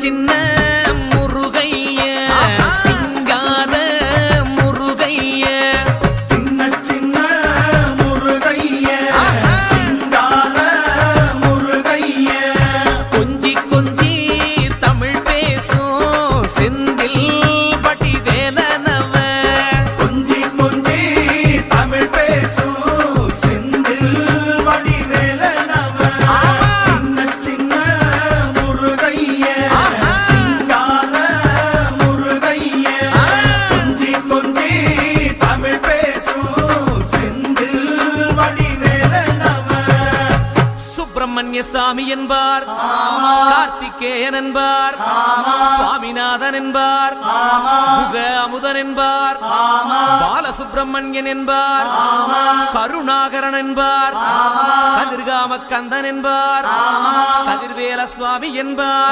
சின்ன முருகைய சிங்கார முருகைய சின்ன சின்ன முருகைய சிங்கார முருகைய கொஞ்சி கொஞ்சி தமிழ் பேசும் செந்தில் வடிவேலனவ கொஞ்சி கொஞ்சி தமிழ் பேசும் செந்தில் வடிவேலனவ சின்ன சின்ன முருகைய சிங்கார முருகைய கொஞ்சி கொஞ்சி தமிழ் பேசும் செந்தில் வடிவேலனவ சுப்பிரமணிய சாமி என்பார், கார்த்திகேயன் என்பார், சுவாமிநாதன் என்பார், முக அமுதன் என்பார், பாலசுப்பிரமணியன் என்பார், கருணாகரன் என்பார், கதிர்காம கந்தன் என்பார், கதிர்வேல சுவாமி என்பார்,